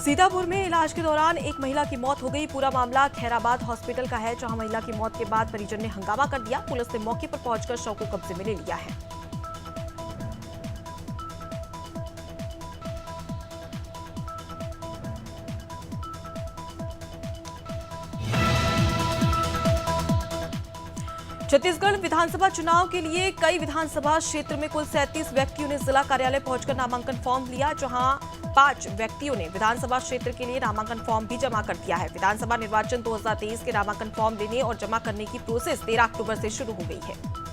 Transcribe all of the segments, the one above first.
सीतापुर में इलाज के दौरान एक महिला की मौत हो गई। पूरा मामला खैराबाद हॉस्पिटल का है, जहां महिला की मौत के बाद परिजन ने हंगामा कर दिया। पुलिस ने मौके पर पहुंचकर शव को कब्जे में ले लिया है। छत्तीसगढ़ विधानसभा चुनाव के लिए कई विधानसभा क्षेत्र में कुल 37 व्यक्तियों ने जिला कार्यालय पहुंचकर नामांकन फॉर्म लिया, जहां 5 व्यक्तियों ने विधानसभा क्षेत्र के लिए नामांकन फॉर्म भी जमा कर दिया है। विधानसभा निर्वाचन 2023 के नामांकन फॉर्म लेने और जमा करने की प्रोसेस 13 अक्टूबर से शुरू हो गई है।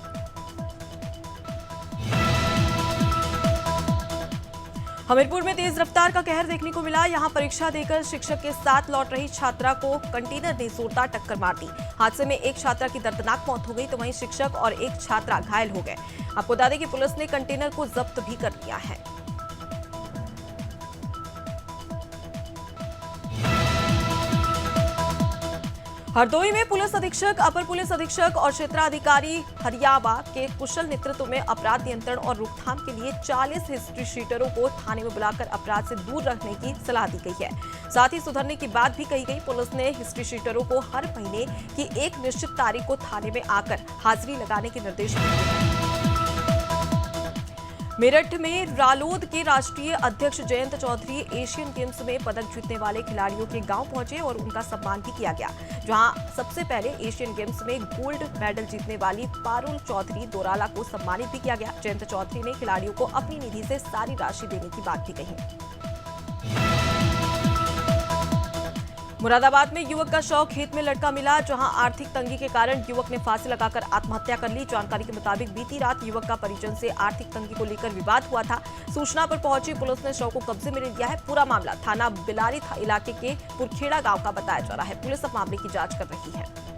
हमीरपुर में तेज रफ्तार का कहर देखने को मिला। यहां परीक्षा देकर शिक्षक के साथ लौट रही छात्रा को कंटेनर ने जोरदार टक्कर मार दी। हादसे में एक छात्रा की दर्दनाक मौत हो गई, तो वहीं शिक्षक और एक छात्रा घायल हो गए। आपको बता दें कि पुलिस ने कंटेनर को जब्त भी कर लिया है। हरदोई में पुलिस अधीक्षक, अपर पुलिस अधीक्षक और क्षेत्राधिकारी हरियावा के कुशल नेतृत्व में अपराध नियंत्रण और रोकथाम के लिए 40 हिस्ट्री शीटरों को थाने में बुलाकर अपराध से दूर रखने की सलाह दी गई है। साथ ही सुधरने की बात भी कही गई। पुलिस ने हिस्ट्री शीटरों को हर महीने की एक निश्चित तारीख को थाने में आकर हाजिरी लगाने के निर्देश दिए हैं। मेरठ में रालोद के राष्ट्रीय अध्यक्ष जयंत चौधरी एशियन गेम्स में पदक जीतने वाले खिलाड़ियों के गांव पहुंचे और उनका सम्मान भी किया गया, जहां सबसे पहले एशियन गेम्स में गोल्ड मेडल जीतने वाली पारुल चौधरी दोराला को सम्मानित भी किया गया। जयंत चौधरी ने खिलाड़ियों को अपनी निधि से सारी राशि देने की बात भी कही। मुरादाबाद में युवक का शव खेत में लटका मिला, जहां आर्थिक तंगी के कारण युवक ने फांसी लगाकर आत्महत्या कर ली। जानकारी के मुताबिक बीती रात युवक का परिजन से आर्थिक तंगी को लेकर विवाद हुआ था। सूचना पर पहुंची पुलिस ने शव को कब्जे में ले लिया है। पूरा मामला थाना बिलारी इलाके के पुरखेड़ा गांव का बताया जा रहा है। पुलिस अब मामले की जांच कर रही है।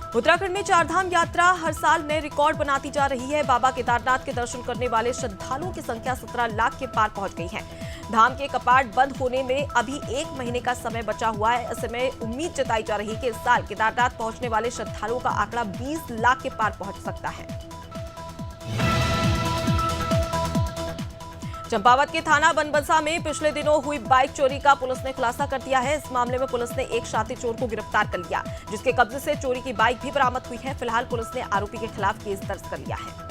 उत्तराखंड में चारधाम यात्रा हर साल नए रिकॉर्ड बनाती जा रही है। बाबा केदारनाथ के दर्शन करने वाले श्रद्धालुओं की संख्या 17 लाख के पार पहुंच गई है। धाम के कपाट बंद होने में अभी 1 महीने का समय बचा हुआ है। ऐसे में उम्मीद जताई जा रही है कि इस साल केदारनाथ पहुंचने वाले श्रद्धालुओं का आंकड़ा 20 लाख के पार पहुंच सकता है। चंपावत के थाना बनबसा में पिछले दिनों हुई बाइक चोरी का पुलिस ने खुलासा कर दिया है। इस मामले में पुलिस ने एक शातिर चोर को गिरफ्तार कर लिया, जिसके कब्जे से चोरी की बाइक भी बरामद हुई है। फिलहाल पुलिस ने आरोपी के खिलाफ केस दर्ज कर लिया है।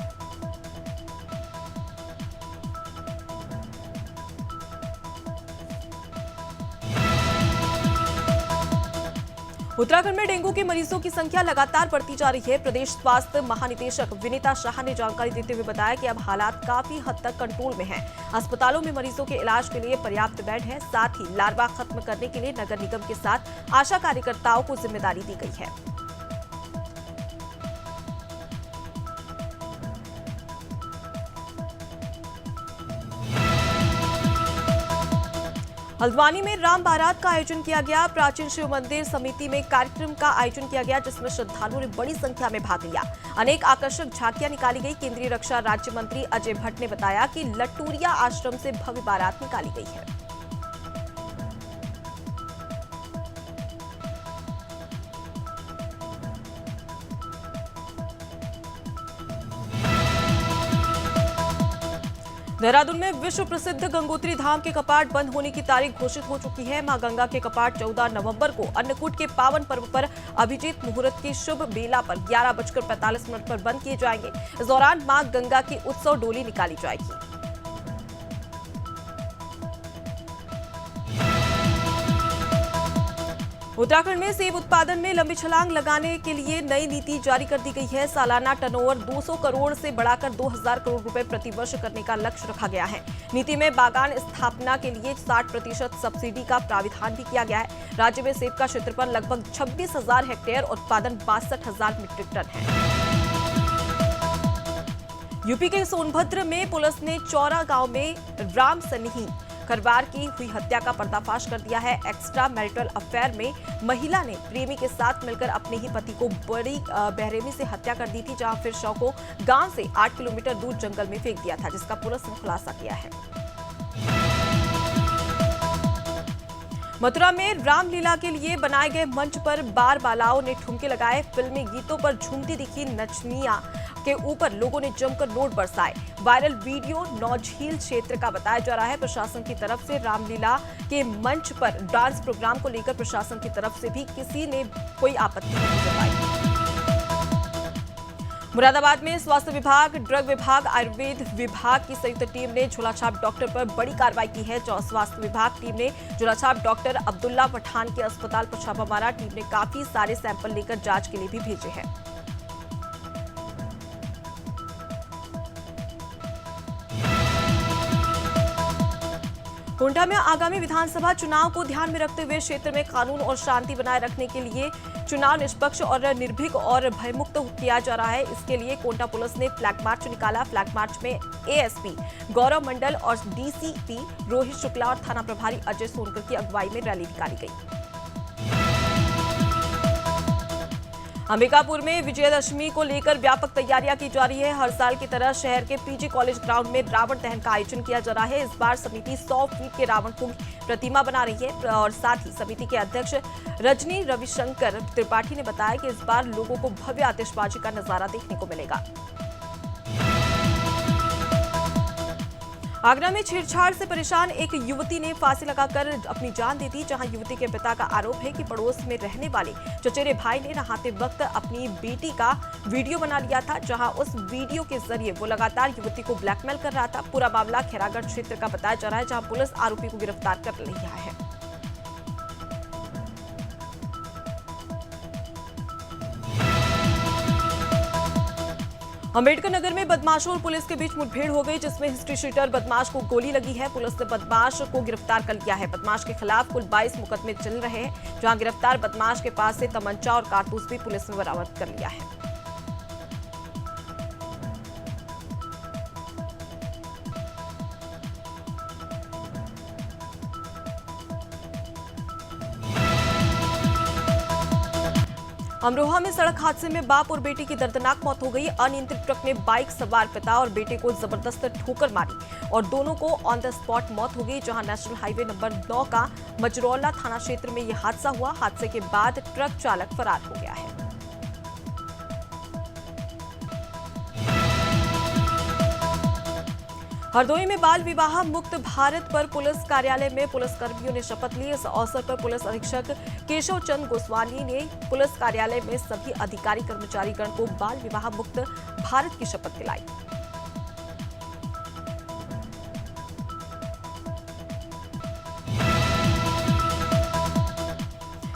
उत्तराखंड में डेंगू के मरीजों की संख्या लगातार बढ़ती जा रही है। प्रदेश स्वास्थ्य महानिदेशक विनीता शाह ने जानकारी देते हुए बताया कि अब हालात काफी हद तक कंट्रोल में हैं। अस्पतालों में मरीजों के इलाज के लिए पर्याप्त बेड है। साथ ही लार्वा खत्म करने के लिए नगर निगम के साथ आशा कार्यकर्ताओं को जिम्मेदारी दी गई है। हल्द्वानी में राम बारात का आयोजन किया गया। प्राचीन शिव मंदिर समिति में कार्यक्रम का आयोजन किया गया, जिसमें श्रद्धालुओं ने बड़ी संख्या में भाग लिया। अनेक आकर्षक झांकियां निकाली गई। केंद्रीय रक्षा राज्य मंत्री अजय भट्ट ने बताया कि लटूरिया आश्रम से भव्य बारात निकाली गई है। देहरादून में विश्व प्रसिद्ध गंगोत्री धाम के कपाट बंद होने की तारीख घोषित हो चुकी है। मां गंगा के कपाट 14 नवंबर को अन्नकूट के पावन पर्व पर अभिजीत मुहूर्त की शुभ बेला पर 11:45 पर बंद किए जाएंगे। इस दौरान मां गंगा की उत्सव डोली निकाली जाएगी। उत्तराखंड में सेब उत्पादन में लंबी छलांग लगाने के लिए नई नीति जारी कर दी गई है। सालाना टर्नओवर 200 करोड़ से बढ़ाकर 2000 करोड़ रुपए प्रतिवर्ष करने का लक्ष्य रखा गया है। नीति में बागान स्थापना के लिए 60% सब्सिडी का प्राविधान भी किया गया है। राज्य में सेब का क्षेत्रफल लगभग 26,000 हेक्टेयर, उत्पादन 62,000 मीट्रिक टन है। यूपी के सोनभद्र में पुलिस ने चौरा गांव में राम सन्ही खरवार की हुई हत्या का पर्दाफाश कर दिया है। एक्स्ट्रा मैरिटल अफेयर में महिला ने प्रेमी के साथ मिलकर अपने ही पति को बड़ी बेरहमी से हत्या कर दी थी, जहां फिर शव को गांव से 8 किलोमीटर दूर जंगल में फेंक दिया था, जिसका पुलिस ने खुलासा किया है। मथुरा में रामलीला के लिए बनाए गए मंच पर बार बालाओं ने ठुमके लगाए। फिल्मी गीतों पर झूमती दिखी नचनियां के ऊपर लोगों ने जमकर नोट बरसाए। वायरल वीडियो नौझील क्षेत्र का बताया जा रहा है। प्रशासन की तरफ से रामलीला के मंच पर डांस प्रोग्राम को लेकर प्रशासन की तरफ से भी किसी ने कोई आपत्ति नहीं जताई। मुरादाबाद में स्वास्थ्य विभाग, ड्रग विभाग, आयुर्वेद विभाग की संयुक्त टीम ने झोलाछाप डॉक्टर पर बड़ी कार्रवाई की है। स्वास्थ्य विभाग टीम ने झोलाछाप डॉक्टर अब्दुल्ला पठान के अस्पताल पर छापा मारा। टीम ने काफी सारे सैंपल लेकर जांच के लिए भी भेजे हैं। गोंडा में आगामी विधानसभा चुनाव को ध्यान में रखते हुए क्षेत्र में कानून और शांति बनाए रखने के लिए चुनाव निष्पक्ष और निर्भीक और भयमुक्त किया जा रहा है। इसके लिए गोंडा पुलिस ने फ्लैग मार्च निकाला। फ्लैग मार्च में एएसपी गौरव मंडल और डीसीपी रोहित शुक्ला और थाना प्रभारी अजय सोनकर की अगुवाई में रैली निकाली गई। अंबिकापुर में विजयदशमी को लेकर व्यापक तैयारियां की जा रही है। हर साल की तरह शहर के पीजी कॉलेज ग्राउंड में रावण दहन का आयोजन किया जा रहा है। इस बार समिति 100 फीट के रावण को प्रतिमा बना रही है और साथ ही समिति के अध्यक्ष रजनी रविशंकर त्रिपाठी ने बताया कि इस बार लोगों को भव्य आतिशबाजी का नजारा देखने को मिलेगा। आगरा में छेड़छाड़ से परेशान एक युवती ने फांसी लगाकर अपनी जान दे दी। जहां युवती के पिता का आरोप है कि पड़ोस में रहने वाले चचेरे भाई ने नहाते वक्त अपनी बेटी का वीडियो बना लिया था। जहां उस वीडियो के जरिए वो लगातार युवती को ब्लैकमेल कर रहा था। पूरा मामला खैरागढ़ क्षेत्र का बताया जा रहा है, जहां पुलिस आरोपी को गिरफ्तार कर लिया है। अंबेडकर नगर में बदमाशों और पुलिस के बीच मुठभेड़ हो गई, जिसमें हिस्ट्री शीटर बदमाश को गोली लगी है। पुलिस ने बदमाश को गिरफ्तार कर लिया है। बदमाश के खिलाफ कुल 22 मुकदमे चल रहे हैं। जहां गिरफ्तार बदमाश के पास से तमंचा और कारतूस भी पुलिस ने बरामद कर लिया है। अमरोहा में सड़क हादसे में बाप और बेटी की दर्दनाक मौत हो गई। अनियंत्रित ट्रक ने बाइक सवार पिता और बेटे को जबरदस्त ठोकर मारी और दोनों को ऑन द स्पॉट मौत हो गई। जहां नेशनल हाईवे नंबर 9 का मजरौला थाना क्षेत्र में यह हादसा हुआ। हादसे के बाद ट्रक चालक फरार हो गया है। हरदोई में बाल विवाह मुक्त भारत पर पुलिस कार्यालय में पुलिसकर्मियों ने शपथ ली। इस अवसर पर पुलिस अधीक्षक केशव चंद गोस्वामी ने पुलिस कार्यालय में सभी अधिकारी कर्मचारीगण को बाल विवाह मुक्त भारत की शपथ दिलाई।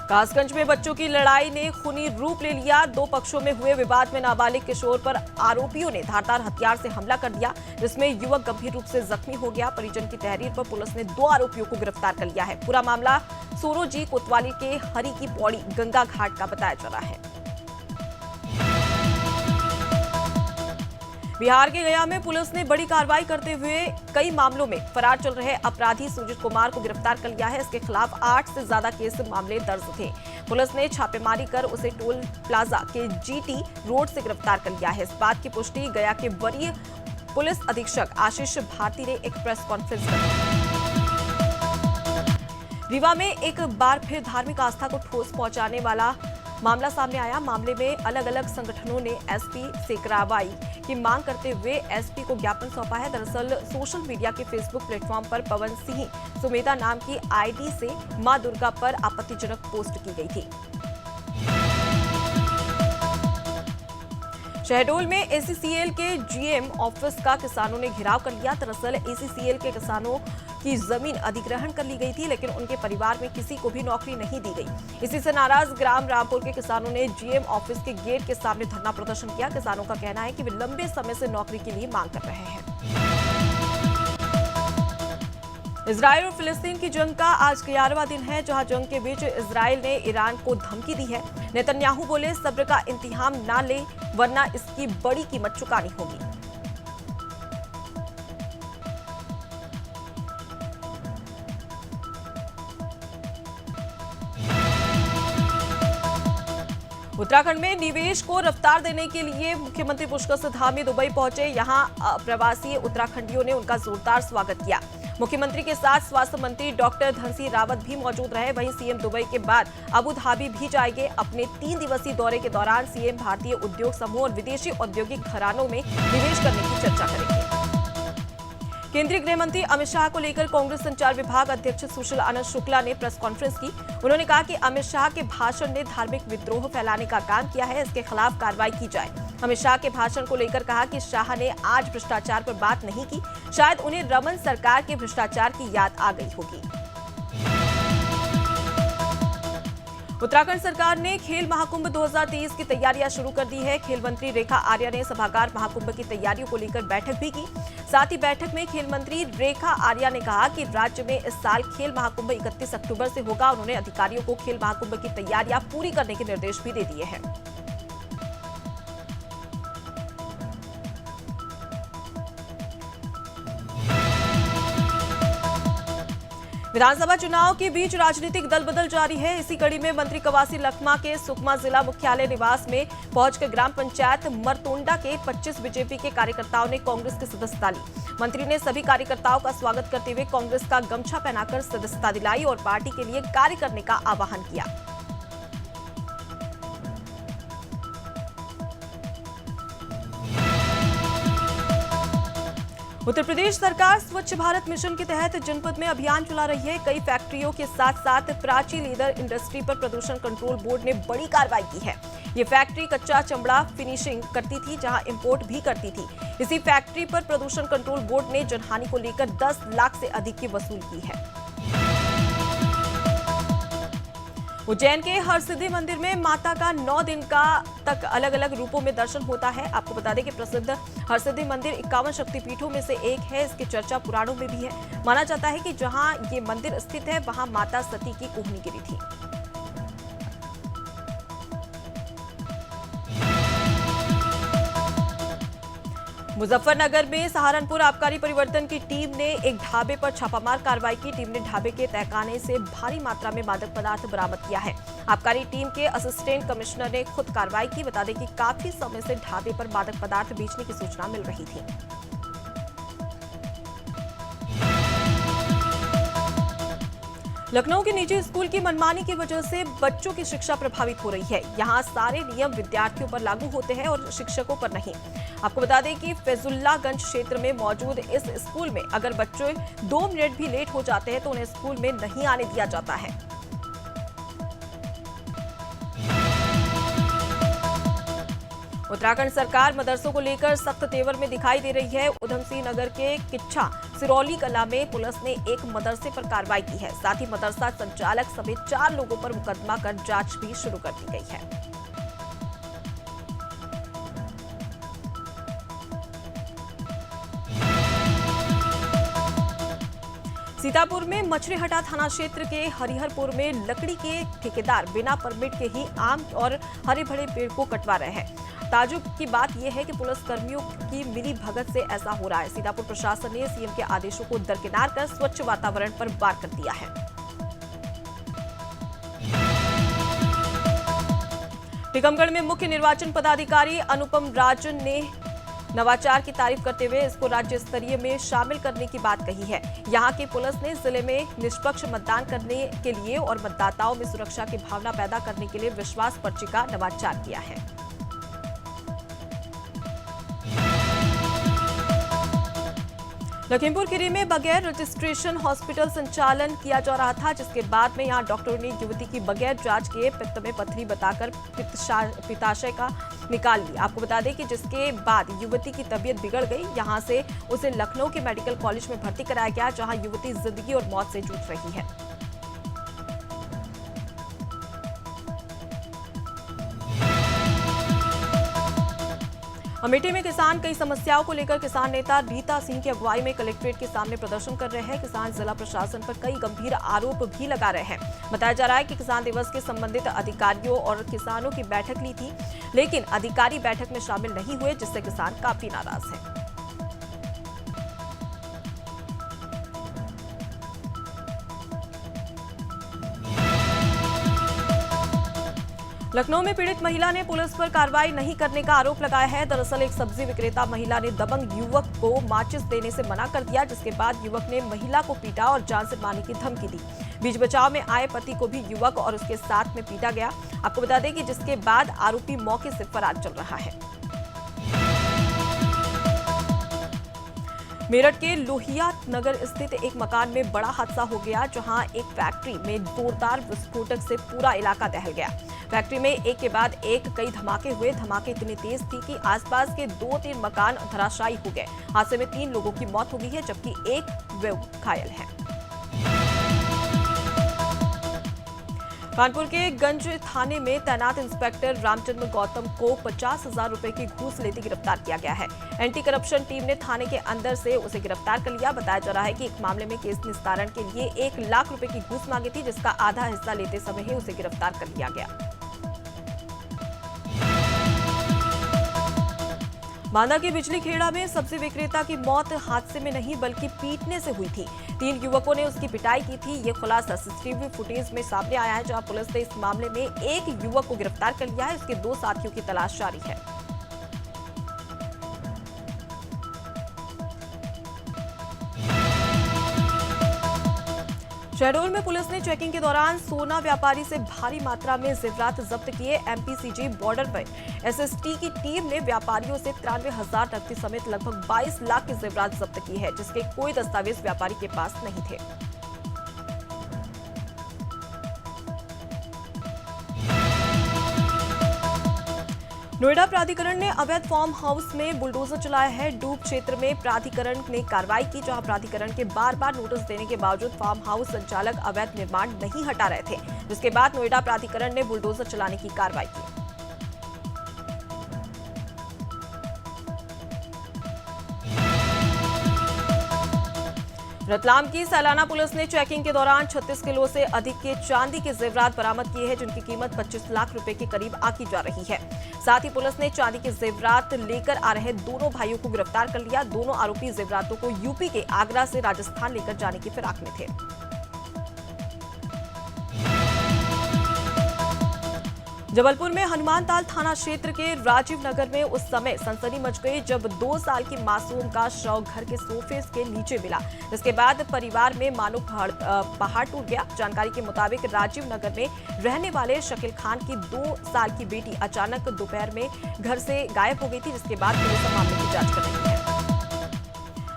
कासगंज में बच्चों की लड़ाई ने खूनी रूप ले लिया। दो पक्षों में हुए विवाद में नाबालिग किशोर पर आरोपियों ने धारदार हथियार से हमला कर दिया, जिसमें युवक गंभीर रूप से जख्मी हो गया। परिजन की तहरीर पर पुलिस ने 2 आरोपियों को गिरफ्तार कर लिया है। पूरा मामला सोरोजी कोतवाली के हरी की पौड़ी गंगा घाट का बताया जा रहा है। बिहार के गया में पुलिस ने बड़ी कार्रवाई करते हुए कई मामलों में फरार चल रहे अपराधी सुजीत कुमार को गिरफ्तार कर लिया है। इसके खिलाफ 8 से ज्यादा केस मामले दर्ज थे। पुलिस ने छापेमारी कर उसे टोल प्लाजा के जीटी रोड से गिरफ्तार कर लिया है। इस बात की पुष्टि गया के वरीय पुलिस अधीक्षक आशीष भारती ने एक प्रेस कॉन्फ्रेंस में। रीवा में एक बार फिर धार्मिक आस्था को ठोस पहुंचाने वाला मामला सामने आया। मामले में अलग अलग संगठनों ने एसपी से कार्रवाई की मांग करते हुए एसपी को ज्ञापन सौंपा है। दरअसल सोशल मीडिया के फेसबुक प्लेटफॉर्म पर पवन सिंह सुमेधा नाम की आईडी से मां दुर्गा पर आपत्तिजनक पोस्ट की गई थी। शहडोल में एसीसीएल के जीएम ऑफिस का किसानों ने घेराव कर लिया। दरअसल एसीसीएल के किसानों की जमीन अधिग्रहण कर ली गई थी, लेकिन उनके परिवार में किसी को भी नौकरी नहीं दी गई। इसी से नाराज ग्राम रामपुर के किसानों ने जीएम ऑफिस के गेट के सामने धरना प्रदर्शन किया। किसानों का कहना है कि वे लंबे समय से नौकरी के लिए मांग कर रहे हैं। इजराइल और फिलिस्तीन की जंग का आज 11वां दिन है, जहां जंग के बीच इजराइल ने ईरान को धमकी दी है। नेतन्याहू बोले सब्र का इम्तिहान ना ले, वरना इसकी बड़ी कीमत चुकानी होगी। उत्तराखंड में निवेश को रफ्तार देने के लिए मुख्यमंत्री पुष्कर सिंह धामी दुबई पहुंचे। यहां प्रवासी उत्तराखंडियों ने उनका जोरदार स्वागत किया। मुख्यमंत्री के साथ स्वास्थ्य मंत्री डॉक्टर धन सिंह रावत भी मौजूद रहे। वहीं सीएम दुबई के बाद अबू धाबी भी जाएंगे। अपने 3 दिवसीय दौरे के दौरान सीएम भारतीय उद्योग समूह और विदेशी औद्योगिक घरानों में निवेश करने की चर्चा करेंगे। केंद्रीय गृह मंत्री अमित शाह को लेकर कांग्रेस संचार विभाग अध्यक्ष सुशील आनंद शुक्ला ने प्रेस कॉन्फ्रेंस की। उन्होंने कहा कि अमित शाह के भाषण ने धार्मिक विद्रोह फैलाने का काम किया है, इसके खिलाफ कार्रवाई की जाए। अमित शाह के भाषण को लेकर कहा कि शाह ने आज भ्रष्टाचार पर बात नहीं की, शायद उन्हें रमन सरकार के भ्रष्टाचार की याद आ गई होगी। उत्तराखंड सरकार ने खेल महाकुंभ 2023 की तैयारियां शुरू कर दी है। खेल मंत्री रेखा आर्या ने सभागार महाकुंभ की तैयारियों को लेकर बैठक भी की। साथ ही बैठक में खेल मंत्री रेखा आर्या ने कहा कि राज्य में इस साल खेल महाकुंभ 31 अक्टूबर से होगा। उन्होंने अधिकारियों को खेल महाकुंभ की तैयारियां पूरी करने के निर्देश भी दे दिए हैं। विधानसभा चुनाव के बीच राजनीतिक दल बदल जारी है। इसी कड़ी में मंत्री कवासी लखमा के सुकमा जिला मुख्यालय निवास में पहुंचकर ग्राम पंचायत मरतोंडा के 25 बीजेपी के कार्यकर्ताओं ने कांग्रेस की सदस्यता ली। मंत्री ने सभी कार्यकर्ताओं का स्वागत करते हुए कांग्रेस का गमछा पहनाकर सदस्यता दिलाई और पार्टी के लिए कार्य करने का आह्वान किया। उत्तर प्रदेश सरकार स्वच्छ भारत मिशन के तहत जनपद में अभियान चला रही है। कई फैक्ट्रियों के साथ साथ प्राची लीदर इंडस्ट्री पर प्रदूषण कंट्रोल बोर्ड ने बड़ी कार्रवाई की है। ये फैक्ट्री कच्चा चमड़ा फिनिशिंग करती थी, जहां इंपोर्ट भी करती थी। इसी फैक्ट्री पर प्रदूषण कंट्रोल बोर्ड ने जनहानि को लेकर 10 लाख से अधिक की वसूल की है। उज्जैन के हरसिद्धि मंदिर में माता का 9 दिन तक अलग अलग रूपों में दर्शन होता है। आपको बता दें कि प्रसिद्ध हरसिद्धि मंदिर 51 शक्तिपीठों में से एक है। इसकी चर्चा पुराणों में भी है। माना जाता है कि जहां ये मंदिर स्थित है वहां माता सती की कोहनी गिरी थी। मुजफ्फरनगर में सहारनपुर आबकारी परिवर्तन की टीम ने एक ढाबे पर छापामार कार्रवाई की। टीम ने ढाबे के तहखाने से भारी मात्रा में मादक पदार्थ बरामद किया है। आबकारी टीम के असिस्टेंट कमिश्नर ने खुद कार्रवाई की। बता दें कि काफी समय से ढाबे पर मादक पदार्थ बेचने की सूचना मिल रही थी। लखनऊ के निजी स्कूल की मनमानी की वजह से बच्चों की शिक्षा प्रभावित हो रही है। यहाँ सारे नियम विद्यार्थियों पर लागू होते हैं और शिक्षकों पर नहीं। आपको बता दें कि फैजुल्लागंज क्षेत्र में मौजूद इस स्कूल में अगर बच्चे 2 मिनट भी लेट हो जाते हैं तो उन्हें स्कूल में नहीं आने दिया जाता है। उत्तराखंड सरकार मदरसों को लेकर सख्त तेवर में दिखाई दे रही है। उधम सिंह नगर के किच्छा सिरौली कला में पुलिस ने एक मदरसे पर कार्रवाई की है। साथ ही मदरसा संचालक समेत 4 लोगों पर मुकदमा कर जांच भी शुरू कर दी गई है। सीतापुर में मछलीहटा थाना क्षेत्र के हरिहरपुर में लकड़ी के ठेकेदार बिना परमिट के ही आम और हरे भरे पेड़ को कटवा रहे हैं। ताजुब की बात यह है कि पुलिस कर्मियों की मिली भगत से ऐसा हो रहा है। सीतापुर प्रशासन ने सीएम के आदेशों को दरकिनार कर स्वच्छ वातावरण पर वार कर दिया है। टीकमगढ़ में मुख्य निर्वाचन पदाधिकारी अनुपम राजन ने नवाचार की तारीफ करते हुए इसको राज्य स्तरीय में शामिल करने की बात कही है। यहां की पुलिस ने जिले में निष्पक्ष मतदान करने के लिए और मतदाताओं में सुरक्षा की भावना पैदा करने के लिए विश्वास पर्ची का नवाचार किया है। लखीमपुर खीरी में बगैर रजिस्ट्रेशन हॉस्पिटल संचालन किया जा रहा था, जिसके बाद में यहां डॉक्टरों ने युवती की बगैर जांच किए पित्त में पथरी बताकर पित्ताशय का निकाल लिया। आपको बता दें कि जिसके बाद युवती की तबीयत बिगड़ गई। यहां से उसे लखनऊ के मेडिकल कॉलेज में भर्ती कराया गया, जहां युवती जिंदगी और मौत से जूझ रही है। अमेठी में किसान कई समस्याओं को लेकर किसान नेता रीता सिंह की अगुवाई में कलेक्ट्रेट के सामने प्रदर्शन कर रहे हैं। किसान जिला प्रशासन पर कई गंभीर आरोप भी लगा रहे हैं। बताया जा रहा है कि किसान दिवस के संबंधित अधिकारियों और किसानों की बैठक ली थी, लेकिन अधिकारी बैठक में शामिल नहीं हुए, जिससे किसान काफी नाराज हैं। लखनऊ में पीड़ित महिला ने पुलिस पर कार्रवाई नहीं करने का आरोप लगाया है। दरअसल एक सब्जी विक्रेता महिला ने दबंग युवक को माचिस देने से मना कर दिया, जिसके बाद युवक ने महिला को पीटा और जान से मारने की धमकी दी। बीच बचाव में आए पति को भी युवक और उसके साथ में पीटा गया। आपको बता दें कि जिसके बाद आरोपी मौके से फरार चल रहा है। मेरठ के लोहिया नगर स्थित एक मकान में बड़ा हादसा हो गया, जहां एक फैक्ट्री में जोरदार विस्फोटक से पूरा इलाका दहल गया। फैक्ट्री में एक के बाद एक कई धमाके हुए। धमाके इतने तेज थी कि आसपास के 2-3 मकान धराशायी हो गए। हादसे में 3 लोगों की मौत हो गई है, जबकि एक घायल है। कानपुर के गंज थाने में तैनात इंस्पेक्टर रामचंद्र गौतम को 50,000 रुपए की घूस लेते गिरफ्तार किया गया है। एंटी करप्शन टीम ने थाने के अंदर से उसे गिरफ्तार कर लिया। बताया जा रहा है कि एक मामले में केस निस्तारण के लिए 1 लाख रुपए की घूस मांगी थी, जिसका आधा हिस्सा लेते समय ही उसे गिरफ्तार कर लिया गया। बांदा के बिजली खेड़ा में सब्जी विक्रेता की मौत हादसे में नहीं बल्कि पीटने से हुई थी। 3 युवकों ने उसकी पिटाई की थी। ये खुलासा सीसीटीवी फुटेज में सामने आया है, जहां पुलिस ने इस मामले में एक युवक को गिरफ्तार कर लिया है। उसके 2 साथियों की तलाश जारी है। शहडोल में पुलिस ने चेकिंग के दौरान सोना व्यापारी से भारी मात्रा में जेवरात जब्त किए। एमपीसीजी बॉर्डर पर एसएसटी की टीम ने व्यापारियों से 93,000 नकदी समेत लगभग 22 लाख की जेवरात जब्त की है, जिसके कोई दस्तावेज व्यापारी के पास नहीं थे। नोएडा प्राधिकरण ने अवैध फार्म हाउस में बुलडोजर चलाया है। डूब क्षेत्र में प्राधिकरण ने कार्रवाई की, जहां प्राधिकरण के बार-बार नोटिस देने के बावजूद फार्म हाउस संचालक अवैध निर्माण नहीं हटा रहे थे, जिसके बाद नोएडा प्राधिकरण ने बुलडोजर चलाने की कार्रवाई की। रतलाम की सैलाना पुलिस ने चेकिंग के दौरान 36 किलो से अधिक के चांदी के जेवरात बरामद किए हैं, जिनकी कीमत 25 लाख रुपए के करीब आंकी जा रही है। साथ ही पुलिस ने चांदी के जेवरात लेकर आ रहे दोनों भाइयों को गिरफ्तार कर लिया। दोनों आरोपी जेवरातों को यूपी के आगरा से राजस्थान लेकर जाने की फिराक में थे। जबलपुर में हनुमानताल थाना क्षेत्र के राजीव नगर में उस समय सनसनी मच गई जब 2 साल की मासूम का शव घर के सोफे के नीचे मिला। इसके बाद परिवार में मानो पहाड़ टूट गया। जानकारी के मुताबिक राजीव नगर में रहने वाले शकील खान की 2 साल की बेटी अचानक दोपहर में घर से गायब हो गई थी, जिसके बाद पुलिस मामले की जांच कर रही है।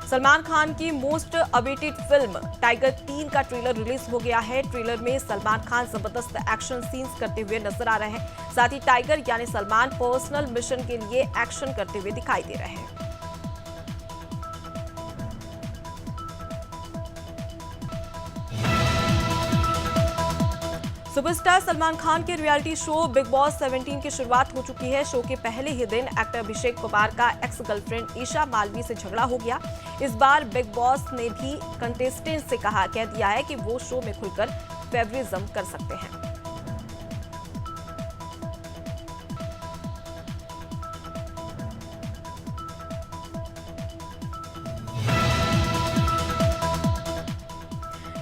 सलमान खान की मोस्ट अवेटेड फिल्म टाइगर 3 का ट्रेलर रिलीज हो गया है। ट्रेलर में सलमान खान जबरदस्त एक्शन सीन्स करते हुए नजर आ रहे हैं। साथ ही टाइगर यानी सलमान पर्सनल मिशन के लिए एक्शन करते हुए दिखाई दे रहे हैं। सुपरस्टार सलमान खान के रियलिटी शो बिग बॉस 17 की शुरुआत हो चुकी है। शो के पहले ही दिन एक्टर अभिषेक कुमार का एक्स गर्लफ्रेंड ईशा मालवी से झगड़ा हो गया। इस बार बिग बॉस ने भी कंटेस्टेंट से कह दिया है कि वो शो में खुलकर फेवरिज्म कर सकते हैं।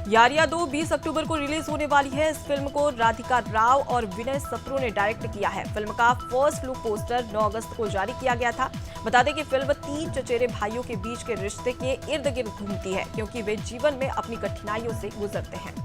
यारिया 2 20 अक्टूबर को रिलीज होने वाली है। इस फिल्म को राधिका राव और विनय सप्रू ने डायरेक्ट किया है। फिल्म का फर्स्ट लुक पोस्टर 9 अगस्त को जारी किया गया था। बता दें कि फिल्म 3 चचेरे भाइयों के बीच के रिश्ते के इर्द गिर्द घूमती है, क्योंकि वे जीवन में अपनी कठिनाइयों से गुजरते हैं।